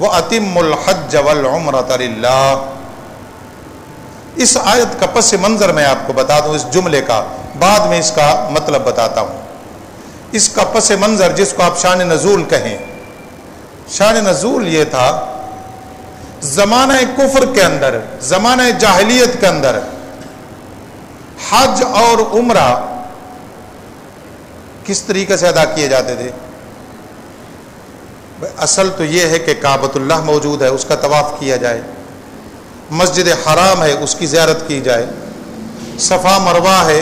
وَأَتِمُّ الْحَجَّ وَالْعُمْرَةَ لِلَّهِ۔ اس آیت کا پس منظر میں آپ کو بتا دوں، اس جملے کا، بعد میں اس کا مطلب بتاتا ہوں۔ اس کا پس منظر جس کو آپ شان نزول کہیں، شان نزول یہ تھا زمانہ کفر کے اندر، زمانہ جاہلیت کے اندر حج اور عمرہ کس طریقے سے ادا کیے جاتے تھے؟ اصل تو یہ ہے کہ کعبۃ اللہ موجود ہے، اس کا طواف کیا جائے، مسجد حرام ہے اس کی زیارت کی جائے، صفا مروہ ہے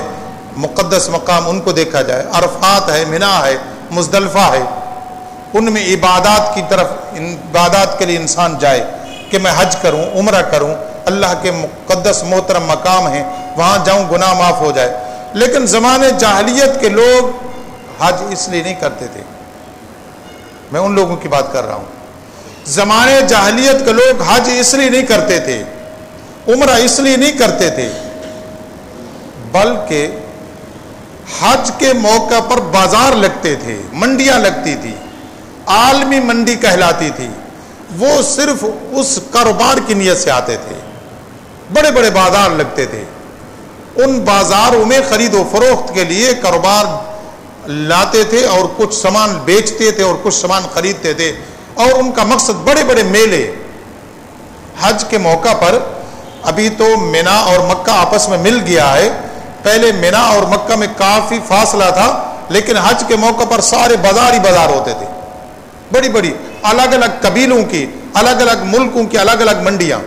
مقدس مقام ان کو دیکھا جائے، عرفات ہے، منا ہے، مزدلفہ ہے، ان میں عبادات کی طرف، عبادات کے لیے انسان جائے کہ میں حج کروں، عمرہ کروں، اللہ کے مقدس محترم مقام ہیں وہاں جاؤں، گناہ معاف ہو جائے۔ لیکن زمانے جاہلیت کے لوگ حج اس لیے نہیں کرتے تھے، میں ان لوگوں کی بات کر رہا ہوں، زمانے جاہلیت کے لوگ حج اس لیے نہیں کرتے تھے، عمرہ اس لیے نہیں کرتے تھے، بلکہ حج کے موقع پر بازار لگتے تھے، منڈیاں لگتی تھی، عالمی منڈی کہلاتی تھی، وہ صرف اس کاروبار کی نیت سے آتے تھے، بڑے بڑے بازار لگتے تھے، ان بازاروں میں خرید و فروخت کے لیے کاروبار لاتے تھے اور کچھ سامان بیچتے تھے اور کچھ سامان خریدتے تھے، اور ان کا مقصد بڑے بڑے میلے حج کے موقع پر۔ ابھی تو مینا اور مکہ آپس میں مل گیا ہے، پہلے مینا اور مکہ میں کافی فاصلہ تھا، لیکن حج کے موقع پر سارے بازار ہی بازار ہوتے تھے، بڑی بڑی الگ الگ قبیلوں کی، الگ الگ ملکوں کی الگ الگ منڈیاں۔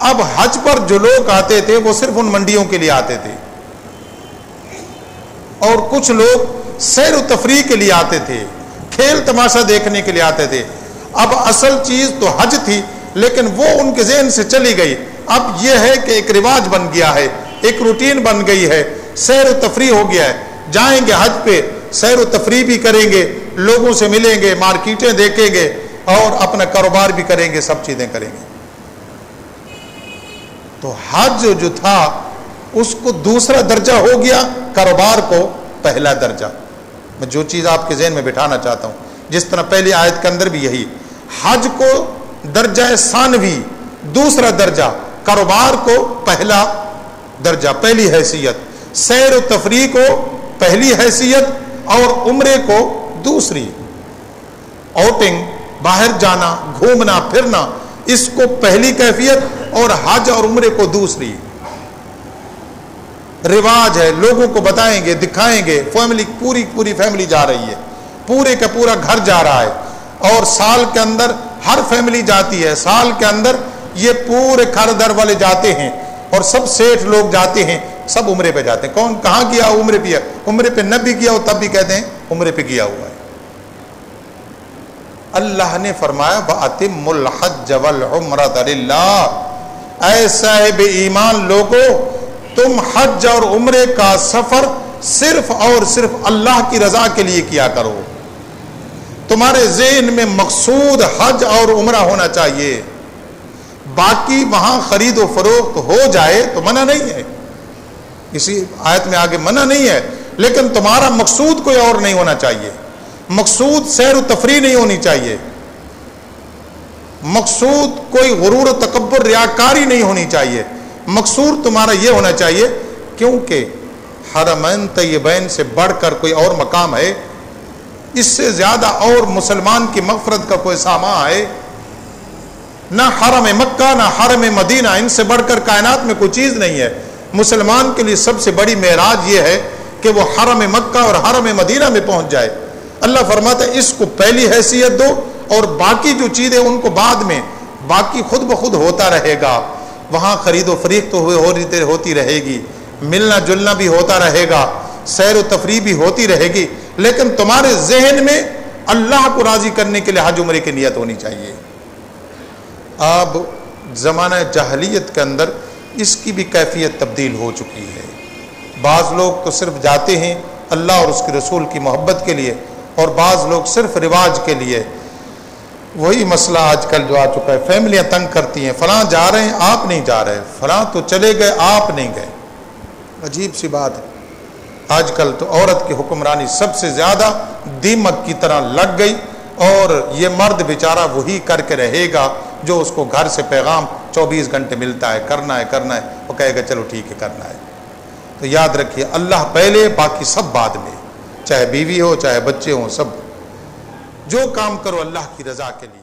اب حج پر جو لوگ آتے تھے وہ صرف ان منڈیوں کے لیے آتے تھے، اور کچھ لوگ سیر و تفریح کے لیے آتے تھے، کھیل تماشا دیکھنے کے لیے آتے تھے۔ اب اصل چیز تو حج تھی، لیکن وہ ان کے ذہن سے چلی گئی۔ اب یہ ہے کہ ایک رواج بن گیا ہے، ایک روٹین بن گئی ہے، سیر و تفریح ہو گیا ہے، جائیں گے حج پہ، سیر و تفریح بھی کریں گے، لوگوں سے ملیں گے، مارکیٹیں دیکھیں گے، اور اپنا کاروبار بھی کریں گے، سب چیزیں کریں گے۔ تو حج جو تھا اس کو دوسرا درجہ ہو گیا، کاروبار کو پہلا درجہ۔ میں جو چیز آپ کے ذہن میں بٹھانا چاہتا ہوں، جس طرح پہلی آیت کے اندر بھی یہی، حج کو درجہ ثانوی، دوسرا درجہ، کاروبار کو پہلا درجہ، پہلی حیثیت، سیر و تفریح کو پہلی حیثیت، اور عمرے کو دوسری، آؤٹنگ، باہر جانا، گھومنا پھرنا، اس کو پہلی کیفیت، اور حج اور عمرے کو دوسری۔ رواج ہے، لوگوں کو بتائیں گے، دکھائیں گے، فیملی، پوری فیملی جا رہی ہے، پورے کا پورا گھر جا رہا ہے، اور سال کے اندر ہر فیملی جاتی ہے، سال کے اندر یہ پورے گھر در والے جاتے ہیں، اور سب سیٹھ لوگ جاتے ہیں، سب عمرے پہ جاتے ہیں۔ کون کہاں گیا؟ عمرے پہ، عمرے پہ نہ بھی گیا ہو تب بھی کہتے ہیں عمرے پہ گیا ہوا ہے۔ اللہ نے فرمایا وَأَتِمُّ الْحَجَّ وَالْعُمْرَةَ لِلَّهِ، اے صاحب ایمان لوگو، تم حج اور عمرے کا سفر صرف اور صرف اللہ کی رضا کے لیے کیا کرو۔ تمہارے ذہن میں مقصود حج اور عمرہ ہونا چاہیے، باقی وہاں خرید و فروخت ہو جائے تو منع نہیں ہے، اسی آیت میں آگے منع نہیں ہے، لیکن تمہارا مقصود کوئی اور نہیں ہونا چاہیے، مقصود سیر و تفریح نہیں ہونی چاہیے، مقصود کوئی غرور و تکبر ریاکاری نہیں ہونی چاہیے، مقصود تمہارا یہ ہونا چاہیے، کیونکہ حرمین طیبین سے بڑھ کر کوئی اور مقام ہے، اس سے زیادہ اور مسلمان کی مغفرت کا کوئی سامان ہے؟ نہ حرم مکہ نہ حرم مدینہ، ان سے بڑھ کر کائنات میں کوئی چیز نہیں ہے۔ مسلمان کے لیے سب سے بڑی معراج یہ ہے کہ وہ حرم مکہ اور حرم مدینہ میں پہنچ جائے۔ اللہ فرماتا ہے اس کو پہلی حیثیت دو، اور باقی جو چیزیں ان کو بعد میں، باقی خود بخود ہوتا رہے گا، وہاں خرید و فروخت تو ہوتی رہے گی، ملنا جلنا بھی ہوتا رہے گا، سیر و تفریح بھی ہوتی رہے گی، لیکن تمہارے ذہن میں اللہ کو راضی کرنے کے لیے حج عمرے کی نیت ہونی چاہیے۔ اب زمانہ جاہلیت کے اندر اس کی بھی کیفیت تبدیل ہو چکی ہے۔ بعض لوگ تو صرف جاتے ہیں اللہ اور اس کے رسول کی محبت کے لیے، اور بعض لوگ صرف رواج کے لیے۔ وہی مسئلہ آج کل جو آ چکا ہے، فیملیاں تنگ کرتی ہیں، فلاں جا رہے ہیں آپ نہیں جا رہے، فلاں تو چلے گئے آپ نہیں گئے۔ عجیب سی بات ہے، آج کل تو عورت کی حکمرانی سب سے زیادہ دیمک کی طرح لگ گئی، اور یہ مرد بیچارہ وہی کر کے رہے گا جو اس کو گھر سے پیغام 24 گھنٹے ملتا ہے، کرنا ہے، وہ کہے گا چلو ٹھیک ہے کرنا ہے۔ تو یاد رکھیے اللہ پہلے باقی سب بعد میں، چاہے بیوی ہو چاہے بچے ہوں، سب جو کام کرو اللہ کی رضا کے لیے۔